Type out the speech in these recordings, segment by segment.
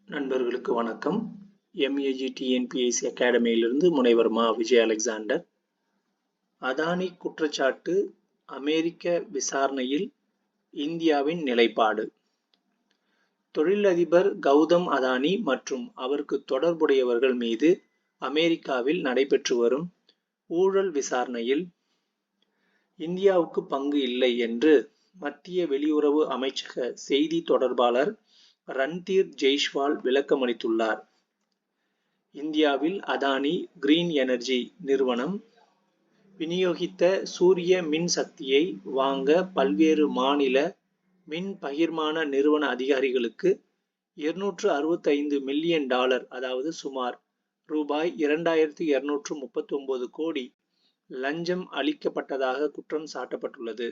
நண்பர்களுக்கு வணக்கம். MEG TNPSC அகாடமியிலிருந்து முனைவர் மா. விஜய் அலெக்சாண்டர். அதானி குற்றச்சாட்டு, அமெரிக்க விசாரணையில் இந்தியாவின் நிலைப்பாடு. தொழிலதிபர் கௌதம் அதானி மற்றும் அவருக்கு தொடர்புடையவர்கள் மீது அமெரிக்காவில் நடைபெற்று வரும் ஊழல் விசாரணையில் இந்தியாவுக்கு பங்கு இல்லை என்று மத்திய வெளியுறவு அமைச்சக செய்தி தொடர்பாளர் ரன்தீர் ஜெய்ஷ்வால் விளக்கமளித்துள்ளார். இந்தியாவில் அதானி கிரீன் எனர்ஜி நிறுவனம் விநியோகித்த சூரிய மின் சக்தியை வாங்க பல்வேறு மாநில மின் பகிர்மான நிறுவன அதிகாரிகளுக்கு $265 மில்லியன், அதாவது சுமார் ரூபாய் 2239 கோடி லஞ்சம் அளிக்கப்பட்டதாக குற்றம் சாட்டப்பட்டுள்ளது.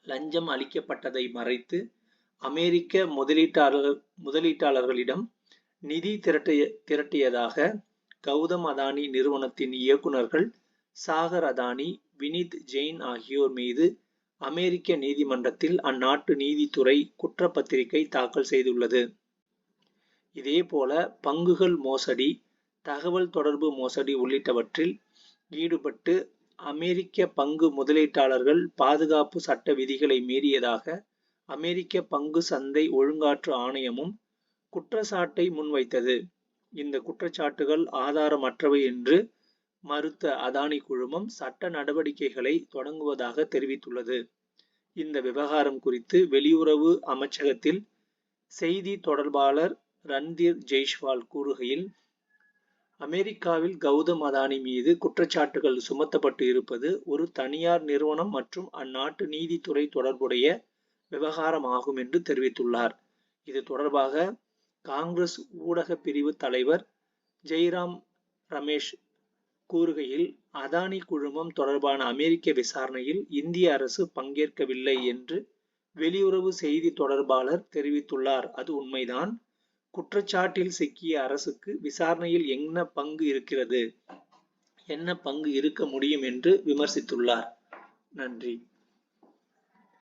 லஞ்சம் அளிக்கப்பட்டதை மறைத்து அமெரிக்க முதலீட்டாளர்களிடம் நிதி திரட்டியதாக கௌதம் அதானி நிறுவனத்தின் இயக்குநர்கள் சாகர் அதானி, வினித் ஜெயின் ஆகியோர் மீது அமெரிக்க நீதிமன்றத்தில் அந்நாட்டு நீதித்துறை குற்றப்பத்திரிகை தாக்கல் செய்துள்ளது. இதேபோல பங்குகள் மோசடி, தகவல் தொடர்பு மோசடி உள்ளிட்டவற்றில் ஈடுபட்டு அமெரிக்க பங்கு முதலீட்டாளர்கள் பாதுகாப்பு சட்ட விதிகளை மீறியதாக அமெரிக்க பங்கு சந்தை ஒழுங்காற்று ஆணையமும் குற்றச்சாட்டை முன்வைத்தது. இந்த குற்றச்சாட்டுகள் ஆதாரமற்றவை என்று மறுத்த அதானி குழுமம் சட்ட நடவடிக்கைகளை தொடங்குவதாக தெரிவித்துள்ளது. இந்த விவகாரம் குறித்து வெளியுறவு அமைச்சகத்தில் செய்தி தொடர்பாளர் ரன்தீர் ஜெய்ஷ்வால் கூறுகையில், அமெரிக்காவில் கௌதம் அதானி மீது குற்றச்சாட்டுகள் சுமத்தப்பட்டு இருப்பது ஒரு தனியார் நிறுவனம் மற்றும் அந்நாட்டு நீதித்துறை தொடர்புடைய விவகாரமாகும் என்று தெரிவித்துள்ளார். இது தொடர்பாக காங்கிரஸ் ஊடக பிரிவு தலைவர் ஜெய்ராம் ரமேஷ் கூறுகையில், அதானி குழுமம் தொடர்பான அமெரிக்க விசாரணையில் இந்திய அரசு பங்கேற்கவில்லை என்று வெளியுறவு செய்தி தொடர்பாளர் தெரிவித்துள்ளார். அது உண்மைதான். குற்றச்சாட்டில் சிக்கிய அரசுக்கு விசாரணையில் என்ன பங்கு இருக்கிறது, என்ன பங்கு இருக்க முடியும் என்று விமர்சித்துள்ளார். நன்றி.